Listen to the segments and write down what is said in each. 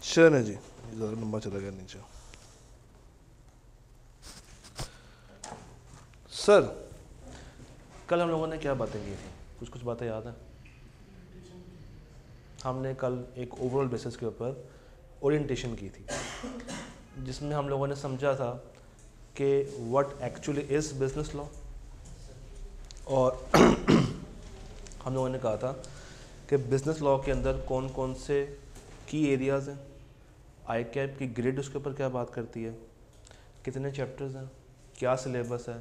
चल है जी, ज़्यादा लंबा चला गया नीचे। सर कल हम लोगों ने क्या बातें की थी, कुछ कुछ बातें याद हैं? हमने कल एक ओवरऑल बेसिस के ऊपर ओरिएंटेशन की थी, जिसमें हम लोगों ने समझा था कि what actually is business law, और हम लोगों ने कहा था कि बिजनेस लॉ के अंदर कौन कौन से की एरियाज़ हैं, आई कैप की ग्रिड उसके ऊपर क्या बात करती है, कितने चैप्टर्स हैं, क्या सिलेबस है,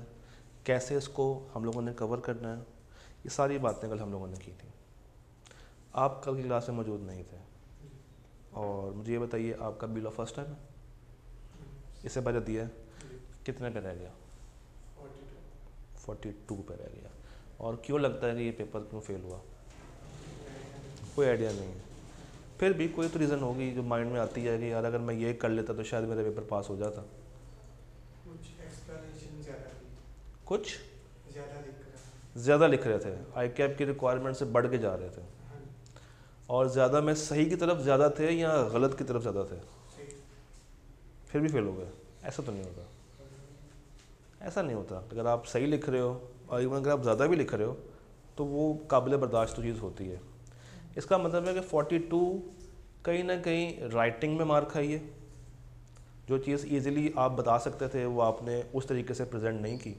कैसे इसको हम लोगों ने कवर करना है, ये सारी बातें कल हम लोगों ने की थी। आप कल की क्लास में मौजूद नहीं थे, और मुझे ये बताइए आपका बिल ऑफ फर्स्ट टाइम है, इससे बजट दिया है, कितने पे रह गया? 42 पे रह गया। और क्यों लगता है कि ये पेपर क्यों फेल हुआ? कोई आइडिया नहीं है। फिर भी कोई तो रीज़न होगी जो माइंड में आती है कि यार अगर मैं ये कर लेता तो शायद मेरा पेपर पास हो जाता। कुछ ज़्यादा लिख रहे थे, आई कैप की रिक्वायरमेंट से बढ़ के जा रहे थे, और ज़्यादा में सही की तरफ ज़्यादा थे या गलत की तरफ ज़्यादा थे, फिर भी फेल हो गए। ऐसा तो नहीं होता, ऐसा नहीं होता। अगर आप सही लिख रहे हो और इवन अगर आप ज़्यादा भी लिख रहे हो तो वो काबिल बर्दाश्त तो चीज़ होती है। इसका मतलब है कि 42 कहीं ना कहीं राइटिंग में मार खाई है, जो चीज़ ईज़िली आप बता सकते थे वो आपने उस तरीके से प्रेजेंट नहीं की,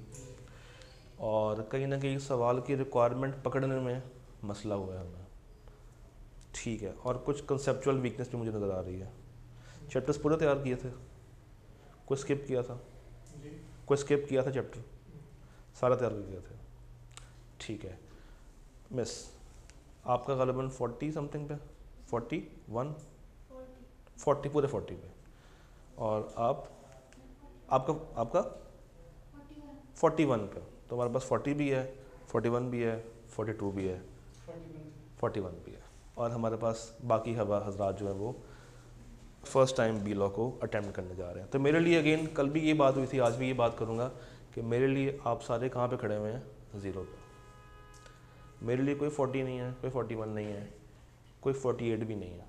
और कहीं ना कहीं सवाल की रिक्वायरमेंट पकड़ने में मसला हुआ है हमें, ठीक है। और कुछ कंसेप्चुअल वीकनेस भी मुझे नज़र आ रही है। चैप्टर्स पूरे तैयार किए थे, कोई स्किप किया था? कोई स्किप किया था चैप्टर? सारा तैयार किए थे, ठीक है। मिस आपका ग़ालिबन 40 समथिंग पे, 41 40 पूरे 40 पे, और आपका आपका 41 पे। तो हमारे पास 40 भी है, 41 भी है, 42 भी है, 41 भी है, और हमारे पास बाकी हजरात जो है वो फर्स्ट टाइम बी लॉ को अटेम्प्ट करने जा रहे हैं। तो मेरे लिए अगेन कल भी ये बात हुई थी, आज भी ये बात करूँगा कि मेरे लिए आप सारे कहाँ पे खड़े हुए हैं? 0 पे। मेरे लिए कोई 40 नहीं है, कोई 41 नहीं है, कोई 48 भी नहीं है,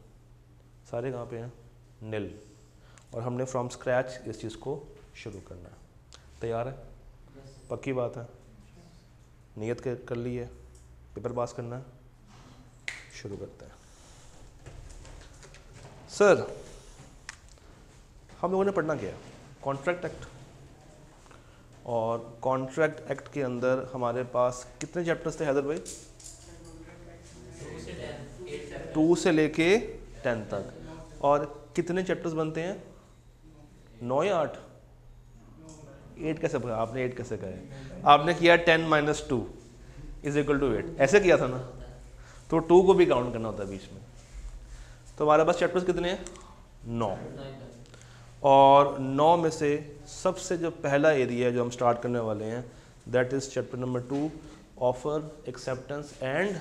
सारे कहाँ पे हैं? नील। और हमने फ्रॉम स्क्रैच इस चीज़ को शुरू करना है। तैयार है? पक्की बात है? नियत कर ली है, पेपर पास करना है, शुरू करते हैं। सर हम लोगों ने पढ़ना क्या है? कॉन्ट्रैक्ट एक्ट, और कॉन्ट्रैक्ट एक्ट के अंदर हमारे पास कितने चैप्टर्स थे हैदर भाई? 2 से लेके 10 तक। और कितने चैप्टर्स बनते हैं? 9 या 8? 8 कैसे कहा आपने? 8 कैसे कहे आपने? किया 10 - 2 = 8, ऐसे किया था ना, तो 2 को भी काउंट करना होता है बीच में। तो हमारे पास चैप्टर्स कितने हैं? 9। और 9 में से सबसे जो पहला एरिया है जो हम स्टार्ट करने वाले हैं, that is chapter number 2, offer, acceptance and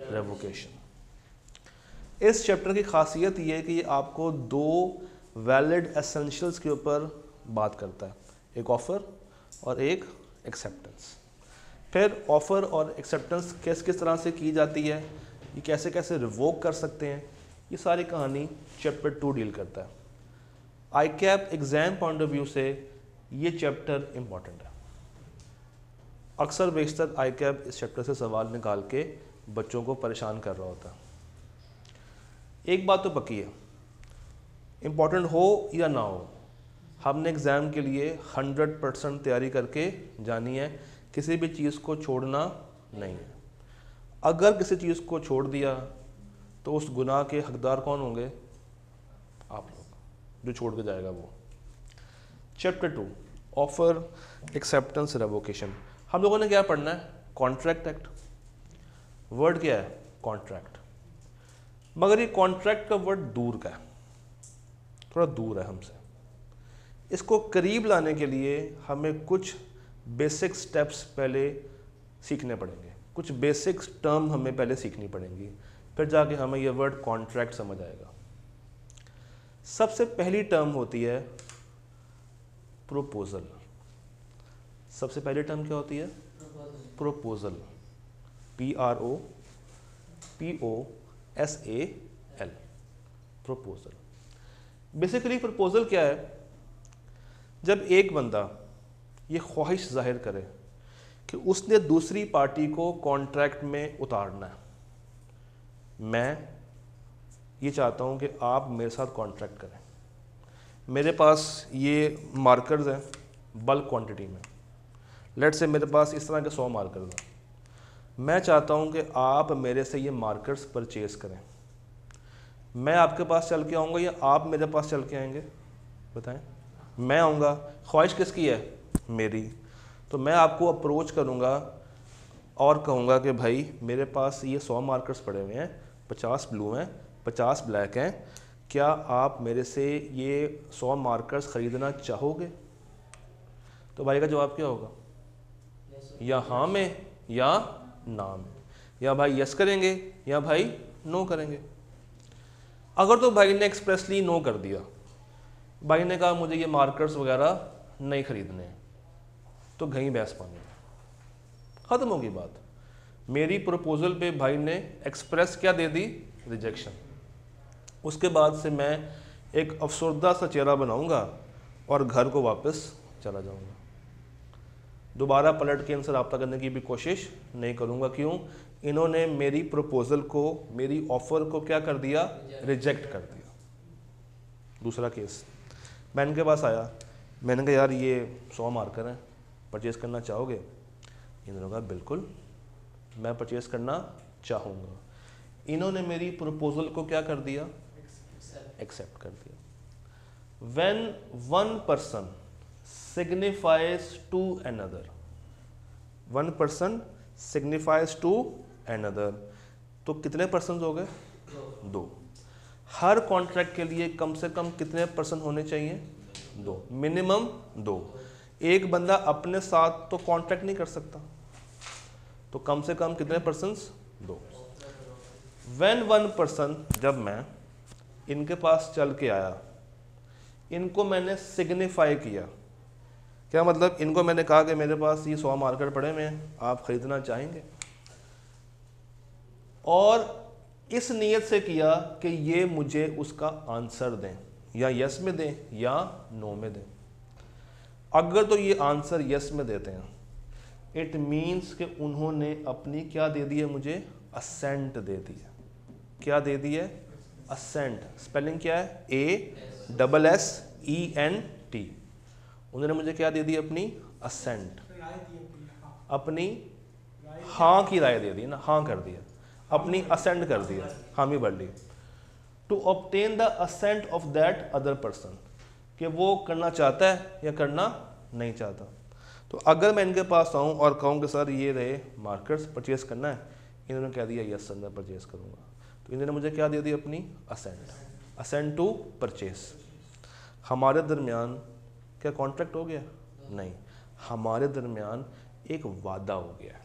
revocation. इस चैप्टर की खासियत ये है कि ये आपको 2 वैलिड एसेंशियल्स के ऊपर बात करता है, एक ऑफ़र और एक एक्सेप्टेंस। फिर ऑफ़र और एक्सेप्टेंस किस किस तरह से की जाती है, ये कैसे कैसे रिवोक कर सकते हैं, ये सारी कहानी चैप्टर 2 डील करता है। आई कैप एग्ज़ाम पॉइंट ऑफ व्यू से ये चैप्टर इम्पॉर्टेंट है। अक्सर बेशतर आई कैप इस चैप्टर से सवाल निकाल के बच्चों को परेशान कर रहा होता है। एक बात तो पक्की है, इम्पॉर्टेंट हो या ना हो, हमने एग्ज़ाम के लिए 100% तैयारी करके जानी है, किसी भी चीज़ को छोड़ना नहीं है। अगर किसी चीज़ को छोड़ दिया तो उस गुनाह के हकदार कौन होंगे? आप लोग, जो छोड़ के जाएगा वो। Chapter 2, offer, acceptance, revocation. हम लोगों ने क्या पढ़ना है? Contract act. वर्ड क्या है? कॉन्ट्रैक्ट। मगर ये कॉन्ट्रैक्ट का वर्ड दूर का है, थोड़ा दूर है हमसे। इसको करीब लाने के लिए हमें कुछ बेसिक स्टेप्स पहले सीखने पड़ेंगे, कुछ बेसिक टर्म हमें पहले सीखनी पड़ेंगी, फिर जाके हमें यह वर्ड कॉन्ट्रैक्ट समझ आएगा। सबसे पहली टर्म होती है प्रोपोजल। सबसे पहली टर्म क्या होती है? Proposal. PROPOSAL, proposal. Basically proposal क्या है, जब एक बंदा ये ख्वाहिश जाहिर करे कि उसने दूसरी पार्टी को कॉन्ट्रैक्ट में उतारना है, मैं ये चाहता हूँ कि आप मेरे साथ कॉन्ट्रैक्ट करें, मेरे पास ये मार्कर्स हैं बल्क क्वांटिटी में, लेट से मेरे पास इस तरह के 100 मार्कर्स हैं, मैं चाहता हूँ कि आप मेरे से ये मार्कर्स परचेज करें, मैं आपके पास चल के आऊँगा या आप मेरे पास चल के आएंगे, बताएं। मैं आऊँगा, ख्वाहिश किसकी है, मेरी, तो मैं आपको अप्रोच करूँगा और कहूँगा कि भाई मेरे पास ये 100 मार्कर्स पड़े हुए हैं, 50 ब्लू हैं, 50 ब्लैक हैं, क्या आप मेरे से ये 100 मार्कर्स ख़रीदना चाहोगे? तो भाई का जवाब क्या होगा, या हाँ में या ना में, या भाई यस करेंगे या भाई नो करेंगे। अगर तो भाई ने एक्सप्रेसली नो कर दिया, भाई ने कहा मुझे ये मार्कर्स वगैरह नहीं ख़रीदने, तो कहीं बहस पानी, ख़त्म होगी बात। मेरी प्रपोज़ल पे भाई ने एक्सप्रेस क्या दे दी, रिजेक्शन। उसके बाद से मैं एक अफसरदा सा चेहरा बनाऊंगा और घर को वापस चला जाऊंगा, दोबारा पलट के इनसे रब्ता करने की भी कोशिश नहीं करूंगा। क्यों? इन्होंने मेरी प्रपोज़ल को, मेरी ऑफ़र को क्या कर दिया, रिजेक्ट कर दिया। दूसरा केस, मैं इनके पास आया, मैंने कहा यार ये 100 मार्कर हैं, परचेज़ करना चाहोगे? इन्होंने कहा बिल्कुल मैं परचेज़ करना चाहूँगा। इन्होंने मेरी प्रपोज़ल को क्या कर दिया, एक्सेप्ट कर दिया। When one person signifies to another, one person signifies to another, तो कितने पर्सन हो गए, 2। हर कॉन्ट्रैक्ट के लिए कम से कम कितने पर्सन होने चाहिए, 2, मिनिमम 2। एक बंदा अपने साथ तो कॉन्ट्रैक्ट नहीं कर सकता, तो कम से कम कितने पर्सन्स, 2। When one person, जब मैं इनके पास चल के आया, इनको मैंने सिग्निफाई किया, क्या मतलब, इनको मैंने कहा कि मेरे पास ये 100 मार्कर पड़े हुए हैं, आप ख़रीदना चाहेंगे, और इस नीयत से किया कि ये मुझे उसका आंसर दें, या यस में दें या नो में दें। अगर तो ये आंसर यस में देते हैं, इट मीन्स कि उन्होंने अपनी क्या दे दी है, मुझे असेंट दे दी है। क्या दे दी है, असेंट। स्पेलिंग क्या है, ASSENT। उन्होंने मुझे क्या दे दी, अपनी असेंट, अपनी हाँ की राय दे दी ना, हाँ कर दिया, अपनी असेंट कर दिया, हामी भर ली। To obtain the assent of that other person, कि वो करना चाहता है या करना नहीं चाहता। तो अगर मैं इनके पास आऊँ और कहूँ कि सर ये रहे मार्कर्स, परचेस करना है, इन्होंने कह दिया यस सर मैं परचेस करूँगा, तो इन्होंने मुझे क्या दे दी, अपनी असेंट, असेंट टू परचेस। हमारे दरमियान क्या कॉन्ट्रैक्ट हो गया, नहीं, हमारे दरमियान एक वादा हो गया,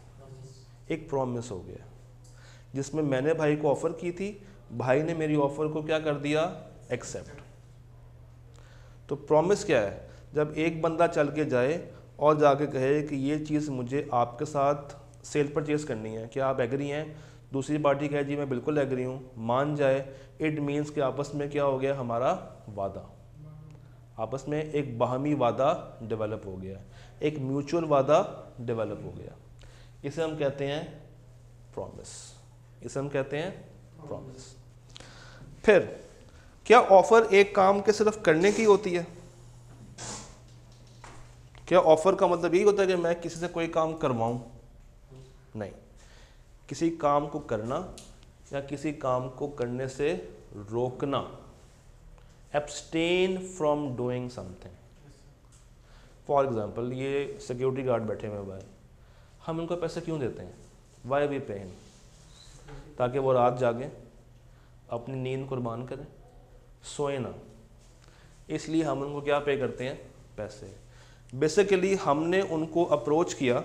एक प्रॉमिस हो गया, जिसमें मैंने भाई को ऑफ़र की थी, भाई ने मेरी ऑफ़र को क्या कर दिया, एक्सेप्ट। तो प्रॉमिस क्या है, जब एक बंदा चल के जाए और जाके कहे कि ये चीज़ मुझे आपके साथ सेल परचेज़ करनी है, क्या आप एग्री हैं? दूसरी पार्टी कहे जी मैं बिल्कुल एग्री हूँ, मान जाए, इट मीन्स कि आपस में क्या हो गया, हमारा वादा, आपस में एक बाहमी वादा डेवलप हो गया, एक म्यूचुअल वादा डेवलप हो गया। इसे हम कहते हैं प्रॉमिस, इसे हम कहते हैं प्रॉमिस। फिर क्या ऑफ़र एक काम के सिर्फ करने की होती है? क्या ऑफ़र का मतलब यही होता है कि मैं किसी से कोई काम करवाऊं? नहीं, किसी काम को करना या किसी काम को करने से रोकना, abstain from doing something. For example, ये सिक्योरिटी गार्ड बैठे हुए भाई, हम उनको पैसे क्यों देते हैं? Why we pay him? ताकि वो रात जागें, अपनी नींद कुर्बान करें, सोए ना, इसलिए हम उनको क्या पे करते हैं? पैसे। बेसिकली हमने उनको अप्रोच किया,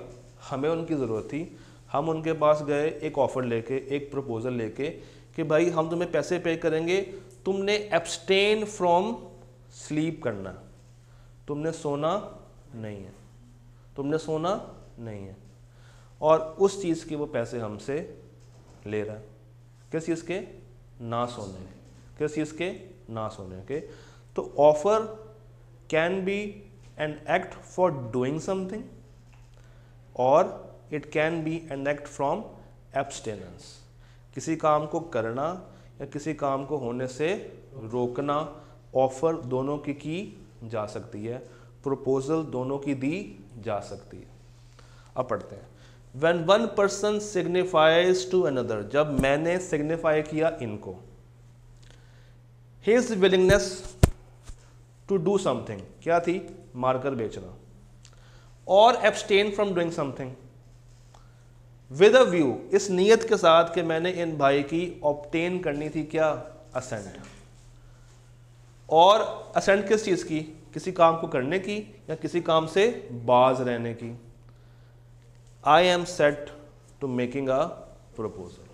हमें उनकी ज़रूरत थी, हम उनके पास गए एक ऑफ़र लेके, एक प्रपोज़ल लेके कि भाई हम तुम्हें पैसे पे करेंगे, तुमने एब्सटेन फ्रॉम स्लीप करना, तुमने सोना नहीं है, तुमने सोना नहीं है, और उस चीज़ के वो पैसे हमसे ले रहा है। किस चीज़ के? ना सोने के। किस चीज़ के? ना सोने के। तो offer can be an act for doing something और it can be an act from abstinence, किसी काम को करना या किसी काम को होने से रोकना। ऑफर दोनों की जा सकती है, प्रपोजल दोनों की दी जा सकती है। अब पढ़ते हैं। When one person signifies to another, जब मैंने सिग्निफाई किया इनको, his willingness to do something, क्या थी? मार्कर बेचना, और abstain from doing something with a view, इस नियत के साथ कि मैंने इन भाई की obtain करनी थी क्या? assent। और assent किस चीज़ की? किसी काम को करने की या किसी काम से बाज रहने की। I am set to making a proposal,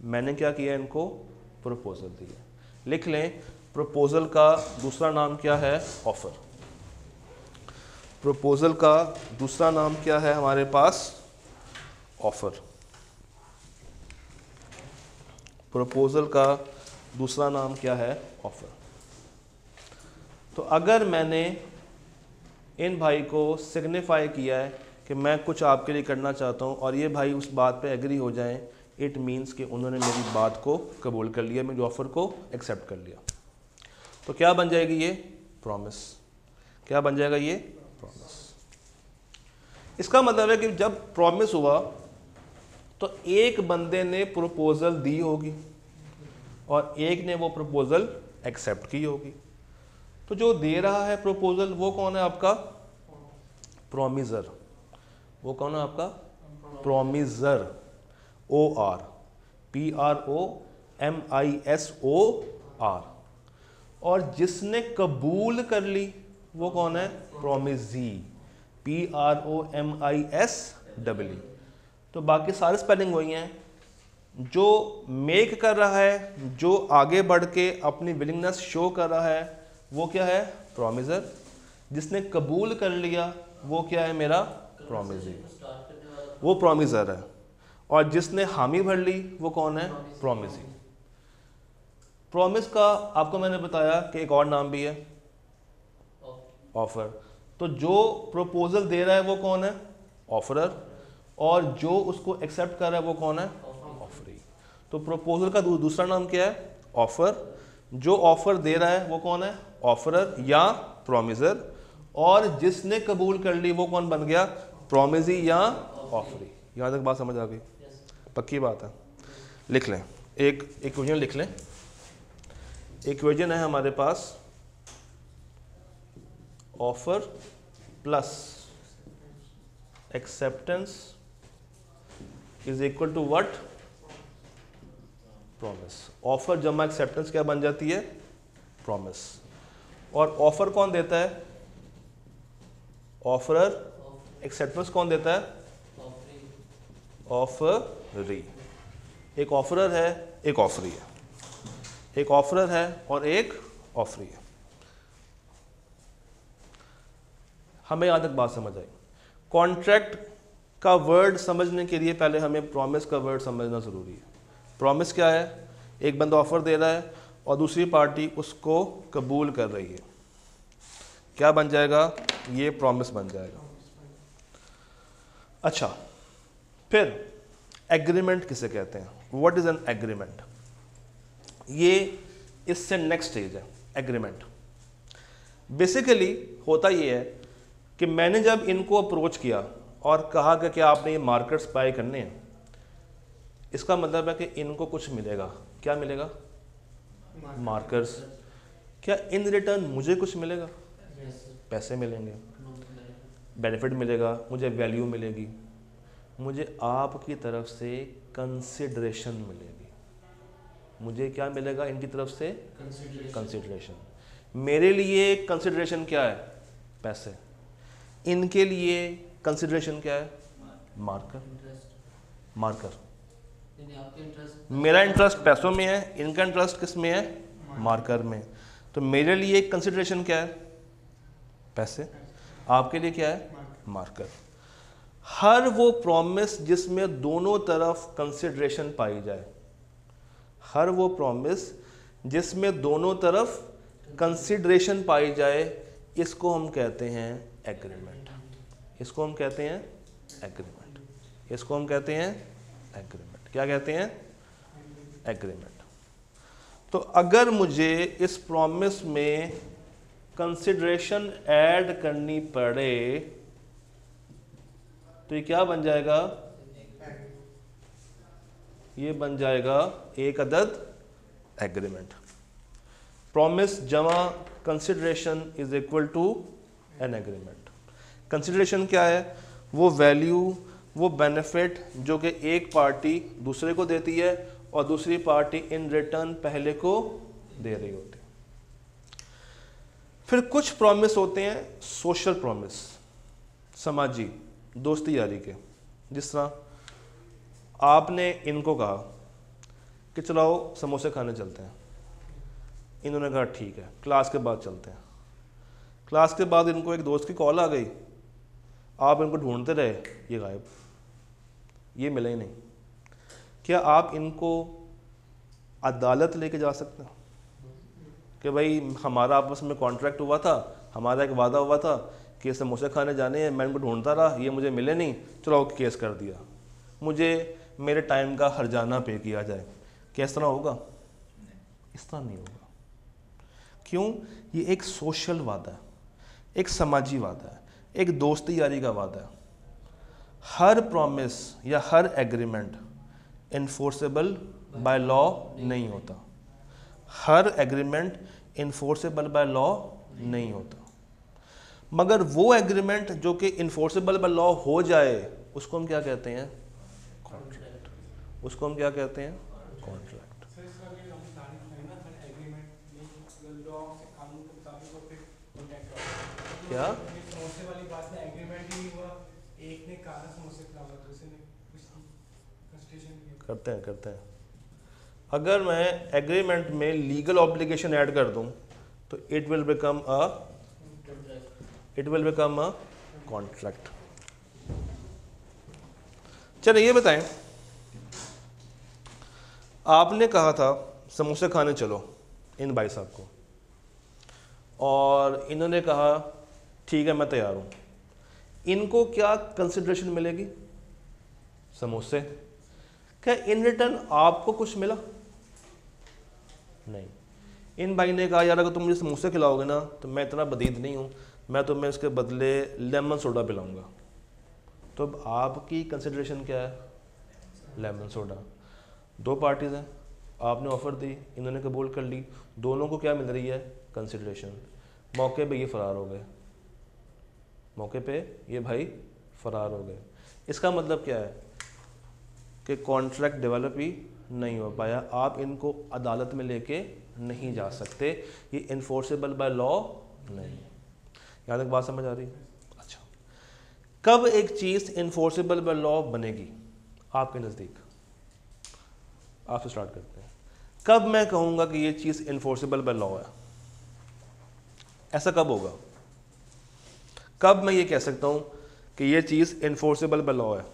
मैंने क्या किया? इनको प्रपोजल दिया। लिख लें, प्रपोजल का दूसरा नाम क्या है? ऑफर। प्रपोजल का दूसरा नाम क्या है हमारे पास? ऑफर। प्रपोजल का दूसरा नाम क्या है? ऑफर। तो अगर मैंने इन भाई को सिग्निफाई किया है कि मैं कुछ आपके लिए करना चाहता हूँ और ये भाई उस बात पे एग्री हो जाएं, इट मीन्स कि उन्होंने मेरी बात को कबूल कर लिया, मेरे ऑफ़र को एक्सेप्ट कर लिया। तो क्या बन जाएगी ये? प्रॉमिस। क्या बन जाएगा ये? प्रॉमिस। इसका मतलब है कि जब प्रॉमिस हुआ तो एक बंदे ने प्रपोजल दी होगी और एक ने वो प्रपोजल एक्सेप्ट की होगी। तो जो दे रहा है प्रपोजल वो कौन है आपका? प्रॉमिजर। वो कौन है आपका? प्रॉमिजर। OR, PROMISOR। और जिसने कबूल कर ली वो कौन है? प्रॉमिजी। PROMISEE। तो बाकी सारे स्पेलिंग वही हैं। जो मेक कर रहा है, जो आगे बढ़ के अपनी विलिंगनेस शो कर रहा है, वो क्या है? प्रॉमिजर। जिसने कबूल कर लिया वो क्या है? मेरा प्रॉमिजी। वो प्रॉमिजर है। और जिसने हामी भर ली वो कौन है? प्रॉमिजी। प्रॉमिस का आपको मैंने बताया कि एक और नाम भी है, ऑफर। तो जो प्रपोजल दे रहा है वो कौन है? ऑफरर। और जो उसको एक्सेप्ट कर रहा है वो कौन है? ऑफरी। तो प्रपोजल का दूसरा नाम क्या है? ऑफर। जो ऑफर दे रहा है वो कौन है? ऑफरर या प्रॉमिजर। और जिसने कबूल कर ली वो कौन बन गया? प्रॉमिजी या ऑफरी। यहाँ तक बात समझ आ गई? पक्की बात है। लिख लें, एक इक्वेशन लिख लें। इक्वेशन है हमारे पास offer plus acceptance is equal to what? Promise. Offer जमा एक्सेप्टेंस क्या बन जाती है? प्रॉमिस। और ऑफर कौन देता है? ऑफरर। एक्सेप्टेंस कौन देता है? ऑफरी। एक ऑफरर है, एक ऑफरी है। एक ऑफरर है और एक ऑफरी है। हमें यहां तक बात समझ आई। कॉन्ट्रैक्ट का वर्ड समझने के लिए पहले हमें प्रॉमिस का वर्ड समझना ज़रूरी है। प्रॉमिस क्या है? एक बंदा ऑफर दे रहा है और दूसरी पार्टी उसको कबूल कर रही है। क्या बन जाएगा? ये प्रॉमिस बन जाएगा। अच्छा, फिर एग्रीमेंट किसे कहते हैं? What is an agreement? ये इससे नेक्स्ट स्टेज है। एग्रीमेंट बेसिकली होता ये है कि मैंने जब इनको अप्रोच किया और कहा कि क्या आपने ये मार्केट्स बाय करने हैं, इसका मतलब है कि इनको कुछ मिलेगा। क्या मिलेगा? मार्कर्स। क्या इन रिटर्न मुझे कुछ मिलेगा? पैसे मिलेंगे, बेनिफिट मिलेगा, मुझे वैल्यू मिलेगी, मुझे आपकी तरफ से कंसिडरेशन मिलेगी। मुझे क्या मिलेगा इनकी तरफ से? कंसिडरेशन। मेरे लिए कंसिडरेशन क्या है? पैसे। इनके लिए कंसिडरेशन क्या है? मार्कर। मार्कर। मेरा इंटरेस्ट पैसों में है, इनका इंटरेस्ट किस में है? मार्कर में। तो मेरे लिए कंसिडरेशन क्या है? पैसे। आपके लिए क्या है? मार्कर। हर वो प्रॉमिस जिसमें दोनों तरफ कंसिडरेशन पाई जाए, हर वो प्रॉमिस जिसमें दोनों तरफ कंसिडरेशन पाई जाए, इसको हम कहते हैं एग्रीमेंट। इसको हम कहते हैं एग्रीमेंट। इसको हम कहते हैं एग्रीमेंट। क्या कहते हैं? एग्रीमेंट। तो अगर मुझे इस प्रॉमिस में कंसिडरेशन ऐड करनी पड़े तो ये क्या बन जाएगा? ये बन जाएगा एक अदद एग्रीमेंट। प्रॉमिस जमा consideration is equal to an agreement. Consideration क्या है? वो वैल्यू, वो बेनिफिट जो कि एक पार्टी दूसरे को देती है और दूसरी पार्टी इन रिटर्न पहले को दे रही होती है। फिर कुछ प्रॉमिस होते हैं सोशल प्रॉमिस, समाजी, दोस्ती यारी के। जिस तरह आपने इनको कहा कि चलाओ समोसे खाने चलते हैं, इन्होंने कहा ठीक है, क्लास के बाद चलते हैं। क्लास के बाद इनको एक दोस्त की कॉल आ गई, आप इनको ढूंढते रहे, ये गायब, ये मिले ही नहीं। क्या आप इनको अदालत लेके जा सकते हैं कि भाई हमारा आपस में कॉन्ट्रैक्ट हुआ था, हमारा एक वादा हुआ था कि समोसे खाने जाने हैं, मैं इनको ढूंढता रहा, ये मुझे मिले नहीं, चलो केस कर दिया, मुझे मेरे टाइम का हर्जाना पे किया जाए। क्या इस तरह होगा? इस तरह नहीं होगा। क्यों? ये एक सोशल वादा है, एक समाजी वादा है, एक दोस्ती यारी का वादा है। हर प्रॉमिस या हर एग्रीमेंट इन्फोर्सेबल बाय लॉ नहीं होता। हर एग्रीमेंट इन्फोर्सेबल बाय लॉ नहीं होता। मगर वो एग्रीमेंट जो कि इन्फोर्सेबल बाय लॉ हो जाए उसको हम क्या कहते हैं? कॉन्ट्रैक्ट। उसको हम क्या कहते हैं? कॉन्ट्रैक्ट। क्या समोसे वाली बात में एग्रीमेंट ही हुआ, एक ने कहा समोसे खिलाओ, दूसरे ने कुछ कंसिडरेशन किया। करते हैं। अगर मैं एग्रीमेंट में लीगल ऑब्लिगेशन ऐड कर दूं तो it will become a contract. चलिए ये बताएं, आपने कहा था समोसे खाने चलो इन भाई साहब को, और इन्होंने कहा ठीक है मैं तैयार हूं। इनको क्या कंसिडरेशन मिलेगी? समोसे। क्या इन रिटर्न आपको कुछ मिला? नहीं। इन भाई ने कहा यार अगर तुम मुझे समोसे खिलाओगे ना तो मैं इतना बदीद नहीं हूं, मैं तुम्हें इसके बदले लेमन सोडा पिलाऊंगा। तो अब आपकी कंसिडरेशन क्या है? Lemon soda. दो पार्टीज हैं, आपने ऑफर दी, इन्होंने कबूल कर ली, दोनों को क्या मिल रही है? कंसिडरेशन। मौके पे ये फरार हो गए, मौके पे ये भाई फरार हो गए। इसका मतलब क्या है कि कॉन्ट्रैक्ट डेवलप ही नहीं हो पाया। आप इनको अदालत में लेके नहीं जा सकते, ये इन्फोर्सेबल बाय लॉ नहीं। यहाँ तक बात समझ आ रही है? अच्छा, कब एक चीज़ इन्फोर्सेबल बाय लॉ बनेगी आपके नज़दीक? आपसे स्टार्ट करते हैं। कब मैं कहूँगा कि ये चीज़ इन्फोर्सेबल बाय लॉ है? ऐसा कब होगा? कब मैं ये कह सकता हूँ कि ये चीज़ इन्फोर्सेबल बाय लॉ है?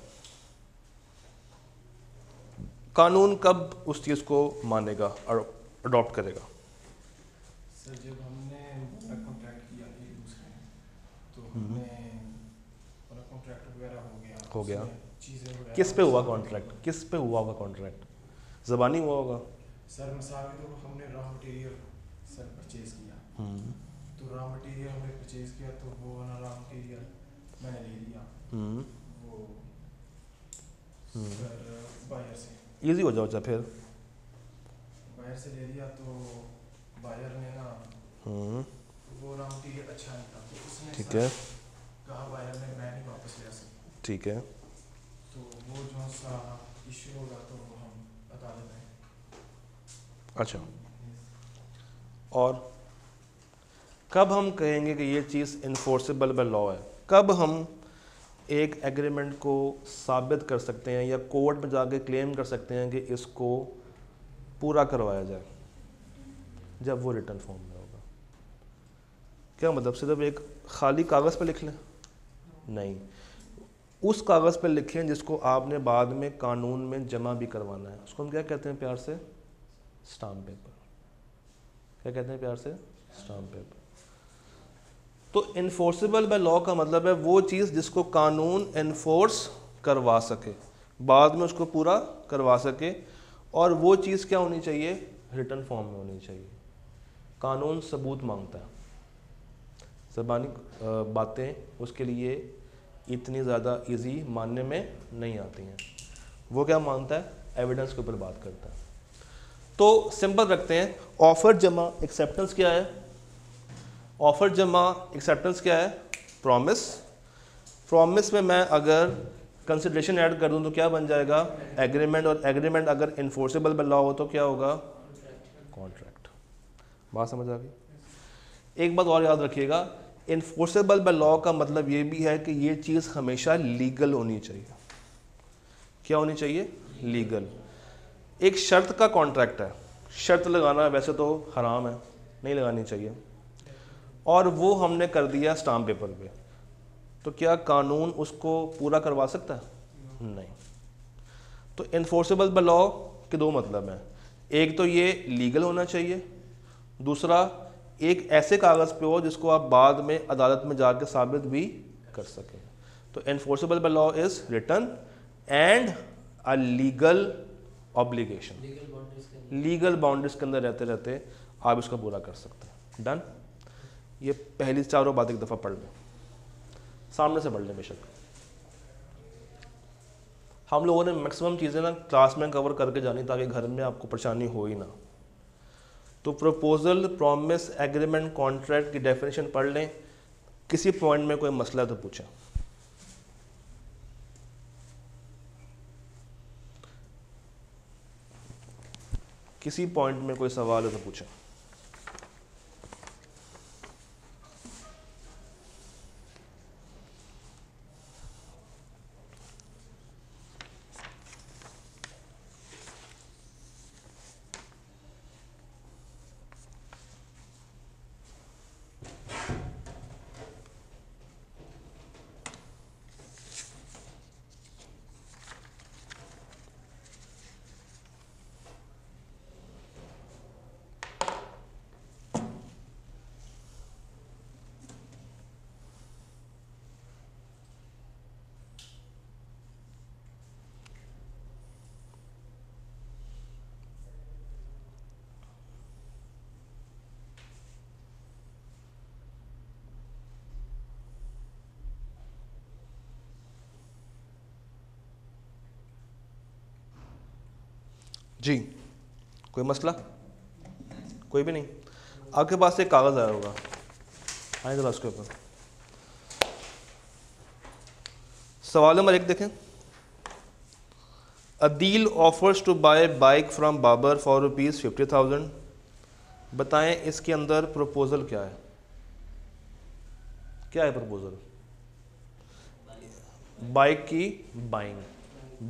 कानून कब उस चीज़ को मानेगा और अडॉप्ट करेगा? सर जब हमने कॉन्ट्रैक्ट किया एक दूसरे तो हमने कॉन्ट्रैक्ट वगैरह हो गया चीज़ें। किस पे हुआ कॉन्ट्रैक्ट? किस पे हुआ होगा कॉन्ट्रैक्ट? ज़बानी हुआ होगा? सर मिसाल के तौर पर हमने रॉ मटेरियल सर परचेज किया, तो रॉ मटेरियल हमने परचेज किया तो वो वाला रॉ मटेरियल मैंने ले लिया वो सर बायर से। ईजी हो जाओ। फिर बायर से ले लिया तो बायर ने ना वो रॉ मटेरियल अच्छा नहीं था, तो उसने ठीक है, कहा बायर ने मैं नहीं वापस ले सकता। ठीक है, तो वो जो सा इशू होगा तो हम अदालत में। अच्छा। और कब हम कहेंगे कि ये चीज़ इन्फोर्सेबल बाय लॉ है? कब हम एक एग्रीमेंट को साबित कर सकते हैं या कोर्ट में जाके क्लेम कर सकते हैं कि इसको पूरा करवाया जाए? जब वो रिटर्न फॉर्म में होगा। क्या मतलब सिर्फ एक खाली कागज़ पे लिख लें? नहीं, उस कागज़ पे लिखें जिसको आपने बाद में कानून में जमा भी करवाना है। उसको हम क्या कहते हैं प्यार से? Stamp paper. क्या कहते हैं प्यार से? Stamp paper. तो इन्फोर्सेबल बाय लॉ का मतलब है वो चीज़ जिसको कानून इन्फोर्स करवा सके, बाद में उसको पूरा करवा सके, और वो चीज़ क्या होनी चाहिए, रिटर्न फॉर्म में होनी चाहिए। कानून सबूत मांगता है, ज़बानी बातें उसके लिए इतनी ज़्यादा इजी मानने में नहीं आती हैं। वो क्या मानता है, एविडेंस के ऊपर बात करता है। तो सिंपल रखते हैं, ऑफर जमा एक्सेप्टेंस क्या है, ऑफर जमा एक्सेप्टेंस क्या है, प्रॉमिस। प्रॉमिस में मैं अगर कंसिडरेशन ऐड कर दूं तो क्या बन जाएगा, एग्रीमेंट, और एग्रीमेंट अगर इन्फोर्सेबल बाय लॉ हो तो क्या होगा, कॉन्ट्रैक्ट। बात समझ आ गई। एक बात और याद रखिएगा, इन्फोर्सेबल बाय लॉ का मतलब ये भी है कि ये चीज़ हमेशा लीगल होनी चाहिए। क्या होनी चाहिए, लीगल। एक शर्त का कॉन्ट्रैक्ट है, शर्त लगाना वैसे तो हराम है, नहीं लगानी चाहिए, और वो हमने कर दिया स्टाम्प पेपर पे, तो क्या कानून उसको पूरा करवा सकता है, नहीं। तो इन्फोर्सेबल बाय लॉ के दो मतलब हैं, एक तो ये लीगल होना चाहिए, दूसरा एक ऐसे कागज़ पे हो जिसको आप बाद में अदालत में जाकर साबित भी कर सकें। तो enforceable by law is written and a legal obligation, legal boundaries के अंदर रहते रहते आप इसको पूरा कर सकते हैं। डन। ये पहली चारों बात एक दफ़ा पढ़ लें, सामने से पढ़ लें बेशक। हम लोगों ने मैक्सिमम चीज़ें ना क्लास में कवर करके जानी ताकि घर में आपको परेशानी हो ही ना। तो प्रपोजल, प्रॉमिस, एग्रीमेंट, कॉन्ट्रैक्ट की डेफिनेशन पढ़ लें, किसी पॉइंट में कोई मसला तो पूछें। किसी पॉइंट में कोई सवाल हो तो पूछें। जी, कोई मसला, कोई भी नहीं। आपके पास एक कागज़ आया होगा, आए जरा उसके ऊपर। सवाल नंबर 1 देखें, Adeel offers to buy bike from Babar for ₹50,000। बताएं इसके अंदर प्रपोजल क्या है, क्या है प्रपोजल, बाइक की बाइंग,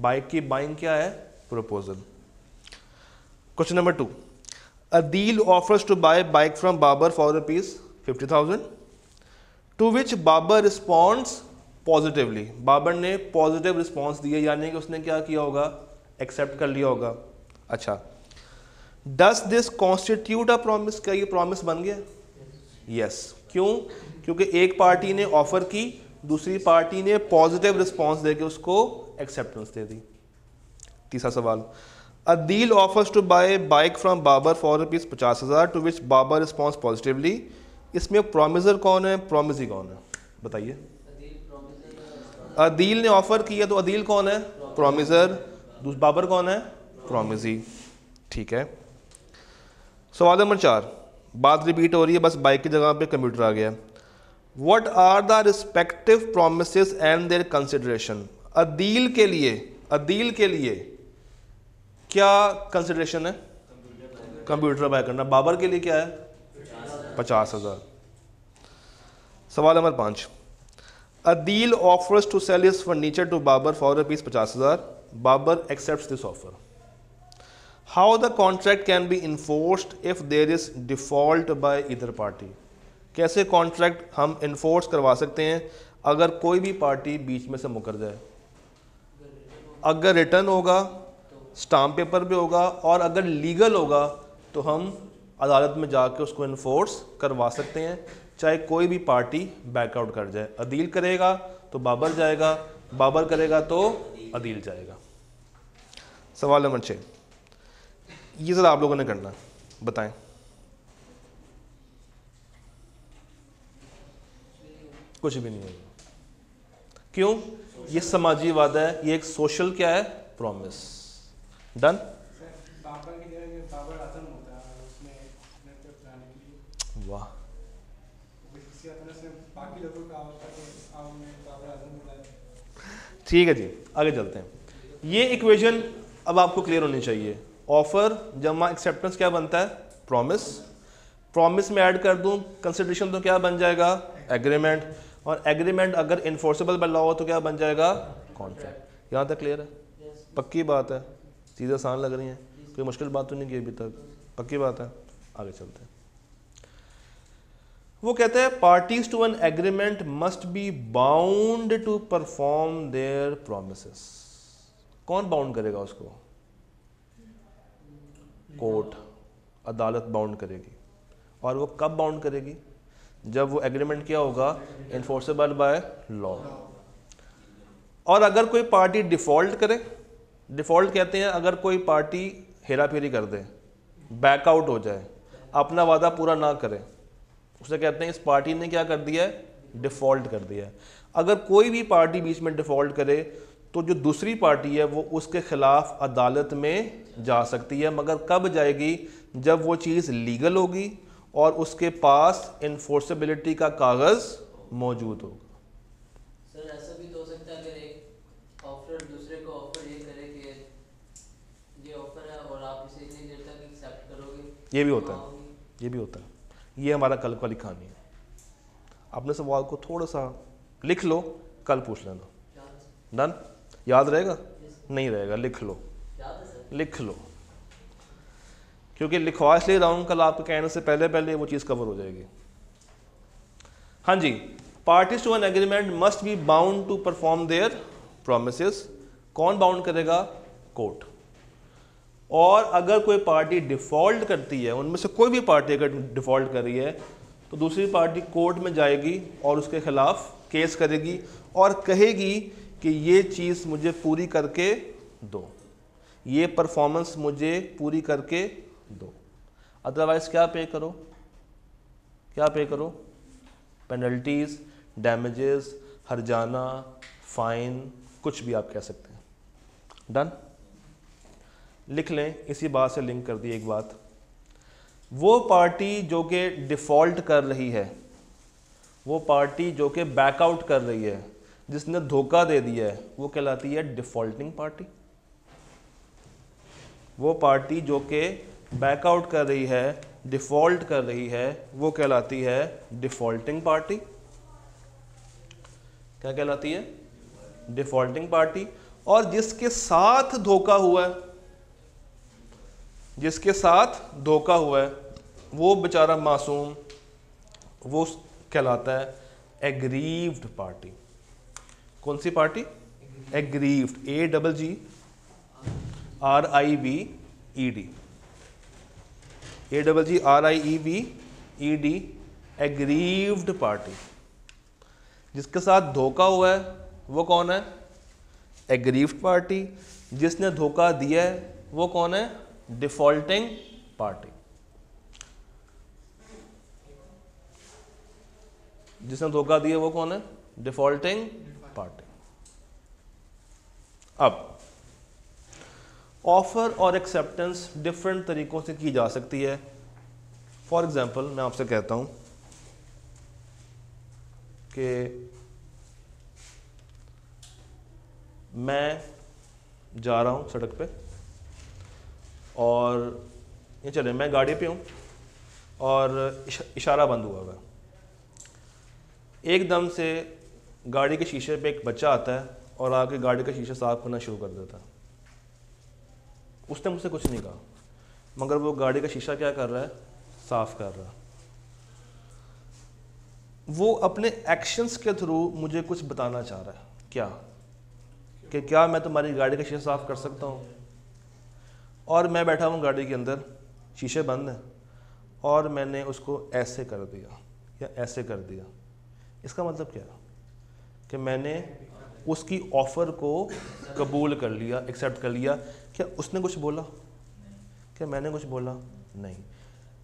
बाइक की बाइंग क्या है, proposal. Question number 2, Adeel offers to buy bike from Babar for ₹50,000 to which Babar responds positively. Babar ने पॉजिटिव रिस्पॉन्स दिए, यानी कि उसने क्या किया होगा, एक्सेप्ट कर लिया होगा। अच्छा, does this constitute a promise, क्या ये प्रॉमिस बन गया, यस। क्यों, क्योंकि एक पार्टी ने ऑफर की, दूसरी पार्टी ने पॉजिटिव रिस्पॉन्स देके उसको एक्सेप्टेंस दे दी। तीसरा सवाल, Adeel offers to buy bike from Babar for ₹50,000 to which Babar response positively. इसमें प्रॉमिसर कौन है, प्रॉमिसी कौन है, बताइए। अदील ने ऑफर किया तो अदील कौन है, प्रॉमिसर, बाबर कौन है, प्रॉमिसी। ठीक है। सवाल नंबर 4, बात रिपीट हो रही है, बस बाइक की जगह पे कंप्यूटर आ गया। What are the respective promises and their consideration. Adeel के लिए क्या कंसिडरेशन है, कंप्यूटर बाय करना। बाबर के लिए क्या है, 50,000। सवाल number 5, Adeel offers to sell his furniture to Babar for ₹50,000। Babar accepts this offer. How the contract can be enforced if there is default by either party. कैसे कॉन्ट्रैक्ट हम इन्फोर्स करवा सकते हैं अगर कोई भी पार्टी बीच में से मुकर जाए। अगर रिटर्न होगा, स्टाम्प पेपर पे होगा, और अगर लीगल होगा तो हम अदालत में जाके उसको इन्फोर्स करवा सकते हैं, चाहे कोई भी पार्टी बैकआउट कर जाए। अदील करेगा तो बाबर जाएगा, बाबर करेगा तो अदील जाएगा। सवाल नंबर 6, ये ज़रा आप लोगों ने करना, बताएं। कुछ भी नहीं होगा। क्यों? ये समाजी वादा है, ये एक सोशल क्या है, प्रॉमिस। डन। वाह, ठीक है जी, आगे चलते हैं। ये इक्वेशन अब आपको क्लियर होनी चाहिए। ऑफर जमा एक्सेप्टेंस क्या बनता है, प्रॉमिस। प्रॉमिस में ऐड कर दूं कंसिडरेशन तो क्या बन जाएगा, एग्रीमेंट। और एग्रीमेंट अगर इन्फोर्सेबल बाय लॉ हो तो क्या बन जाएगा, कॉन्ट्रैक्ट। यहाँ तक क्लियर है? पक्की बात है, चीज़ें आसान लग रही हैं, कोई मुश्किल बात तो नहीं की अभी तक, पक्की बात है। आगे चलते हैं। वो कहते हैं parties to an agreement must be bound to perform their promises. कौन बाउंड करेगा उसको? कोर्ट, अदालत बाउंड करेगी। और वो कब बाउंड करेगी? जब वो एग्रीमेंट क्या होगा, इन्फोर्सेबल बाय लॉ। और अगर कोई पार्टी डिफॉल्ट करे, डिफॉल्ट कहते हैं अगर कोई पार्टी हेरा फेरी कर दे, बैकआउट हो जाए, अपना वादा पूरा ना करे, उसे कहते हैं इस पार्टी ने क्या कर दिया है, डिफॉल्ट कर दिया है। अगर कोई भी पार्टी बीच में डिफॉल्ट करे तो जो दूसरी पार्टी है वो उसके खिलाफ अदालत में जा सकती है, मगर कब जाएगी, जब वो चीज़ लीगल होगी और उसके पास इन्फोर्सेबिलिटी का कागज़ मौजूद होगा। सर ऐसा भी तो हो सकता है अगर एक ऑफर दूसरे को ऑफर ये करे कि ये ऑफर है और आप इसे इतनी देर तक एक्सेप्ट करोगे, ये भी होता है, ये भी होता है। ये हमारा कल वाली कहानी है। अपने सवाल को थोड़ा सा लिख लो, कल पूछ लेना। डन? याद रहेगा? नहीं रहेगा, लिख लो, लिख लो, क्योंकि लिखवा इसलिए रहा हूँ, कल आपके कहने से पहले पहले वो चीज़ कवर हो जाएगी। हाँ जी, parties to an agreement must be bound to perform their promises. कौन बाउंड करेगा? कोर्ट। और अगर कोई पार्टी डिफ़ॉल्ट करती है, उनमें से कोई भी पार्टी अगर डिफ़ॉल्ट कर रही है तो दूसरी पार्टी कोर्ट में जाएगी और उसके खिलाफ केस करेगी और कहेगी कि ये चीज़ मुझे पूरी करके दो, ये परफॉर्मेंस मुझे पूरी करके दो, अदरवाइज क्या पे करो, क्या पे करो, पेनल्टीज, डैमेजेस, हर्जाना, फाइन, कुछ भी आप कह सकते हैं। डन? लिख लें, इसी बात से लिंक कर दी एक बात। वो पार्टी जो कि डिफ़ॉल्ट कर रही है, वो पार्टी जो कि बैकआउट कर रही है, जिसने धोखा दे दिया है, वो कहलाती है डिफ़ॉल्टिंग पार्टी। वो पार्टी जो कि बैकआउट कर रही है, डिफ़ॉल्ट कर रही है, वो कहलाती है डिफ़ॉल्टिंग पार्टी। क्या कहलाती है? डिफ़ॉल्टिंग पार्टी। और जिसके साथ धोखा हुआ है, जिसके साथ धोखा हुआ है, वो बेचारा मासूम, वो कहलाता है एग्रीव्ड पार्टी। कौन सी party? Aggrieved, AGGRIVED, AGGRIVED, aggrieved party. जिसके साथ धोखा हुआ है वो कौन है? Aggrieved party. जिसने धोखा दिया है वो कौन है? Defaulting party. जिसने धोखा दिया वो कौन है? Defaulting party. अब ऑफर और एक्सेप्टेंस डिफरेंट तरीकों से की जा सकती है। फॉर एग्जांपल मैं आपसे कहता हूं कि मैं जा रहा हूं सड़क पे और ये चले, मैं गाड़ी पे हूँ और इशारा बंद हुआ हुआ है। एकदम से गाड़ी के शीशे पे एक बच्चा आता है और आके गाड़ी का शीशा साफ करना शुरू कर देता है। उसने मुझसे कुछ नहीं कहा, मगर वो गाड़ी का शीशा क्या कर रहा है? साफ कर रहा है। वो अपने एक्शंस के थ्रू मुझे कुछ बताना चाह रहा है। क्या? कि क्या मैं तुम्हारी गाड़ी का शीशा साफ कर सकता हूँ? और मैं बैठा हूँ गाड़ी के अंदर, शीशे बंद हैं, और मैंने उसको ऐसे कर दिया या ऐसे कर दिया, इसका मतलब क्या है कि मैंने उसकी ऑफ़र को कबूल कर लिया, एक्सेप्ट कर लिया। क्या उसने कुछ बोला? क्या मैंने कुछ बोला? नहीं।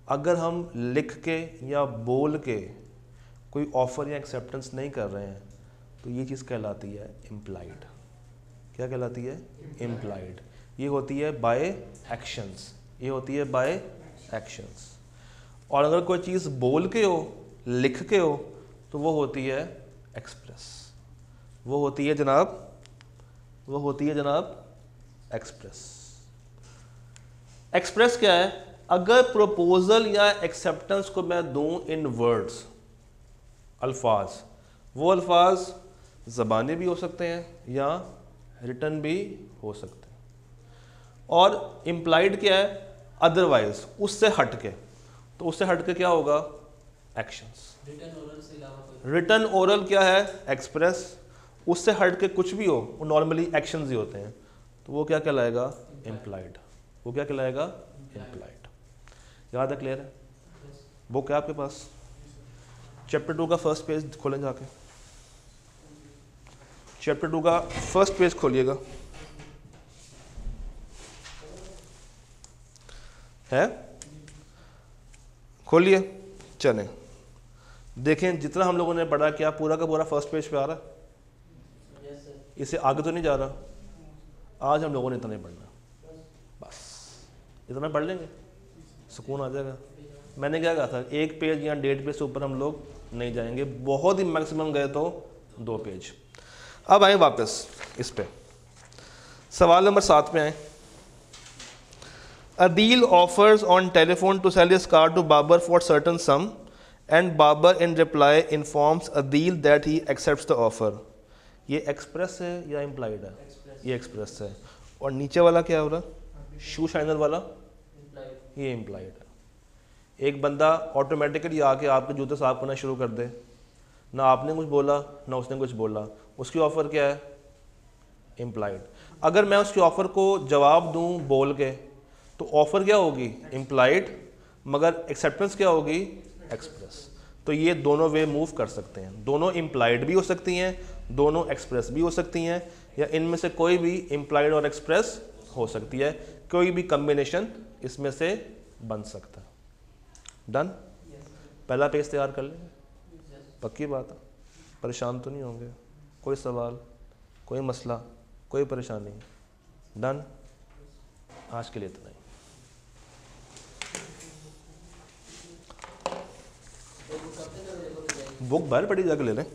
अगर हम लिख के या बोल के कोई ऑफ़र या एक्सेप्टेंस नहीं कर रहे हैं तो ये चीज़ कहलाती है इम्प्लाइड। क्या कहलाती है? इम्प्लाइड। ये होती है बाय एक्शंस, ये होती है बाय एक्शंस। और अगर कोई चीज़ बोल के हो, लिख के हो, तो वो होती है एक्सप्रेस। वो होती है जनाब एक्सप्रेस। एक्सप्रेस क्या है? अगर प्रपोजल या एक्सेप्टेंस को मैं दूं इन वर्ड्स, अल्फाज, वो अल्फाज ज़बानी भी हो सकते हैं या रिटन भी हो सकते हैं। और इम्प्लाइड क्या है? अदरवाइज, उससे हट के। तो उससे हट के क्या होगा? एक्शंस। रिटन ओरल क्या है? एक्सप्रेस। उससे हट के कुछ भी हो, वो नॉर्मली एक्शंस ही होते हैं, तो वो क्या कहलाएगा? इम्प्लाइड। वो क्या कहलाएगा? इम्प्लाइड। याद है? क्लियर है? बुक है आपके पास? चैप्टर 2 का फर्स्ट पेज खोलें जाके। चैप्टर 2 का फर्स्ट पेज खोलिएगा। है? खोलिए, चलें देखें। जितना हम लोगों ने पढ़ा, क्या पूरा का पूरा फर्स्ट पेज पे आ रहा है? इससे आगे तो नहीं जा रहा। आज हम लोगों ने इतना ही पढ़ना, बस इतना पढ़ लेंगे, सुकून आ जाएगा। मैंने क्या कहा था, 1 पेज या 1.5 पेज से ऊपर हम लोग नहीं जाएंगे, बहुत ही मैक्सिमम गए तो 2 पेज। अब आए वापस इस पे, सवाल नंबर 7 पे आए। Adil offers on telephone to sell his car to Babar for certain sum and Babar in reply informs Adil that he accepts the offer. ये एक्सप्रेस है या इम्प्लाइड है? ये एक्सप्रेस है। और नीचे वाला क्या हो रहा? शू शाइनर वाला, ये इम्प्लाइड है। एक बंदा ऑटोमेटिकली आके आपके जूते साफ करना शुरू कर दे, ना आपने कुछ बोला ना उसने कुछ बोला, उसकी ऑफ़र क्या है? इम्प्लाइड। अगर मैं उसकी ऑफ़र को जवाब दूं बोल के, तो ऑफ़र क्या होगी? इम्प्लाइड। मगर एक्सेप्टेंस क्या होगी? एक्सप्रेस। तो ये दोनों वे मूव कर सकते हैं, दोनों इम्प्लाइड भी हो सकती हैं, दोनों एक्सप्रेस भी हो सकती हैं, या इनमें से कोई भी इम्प्लाइड और एक्सप्रेस हो सकती है। कोई भी कम्बिनेशन इसमें से बन सकता है। डन? पहला पेज तैयार कर लेंगे, पक्की बात है? परेशान तो नहीं होंगे? कोई सवाल, कोई मसला, कोई परेशानी? डन? आज के लिए इतना ही। बुक बाहर पड़ी जाकर ले लें।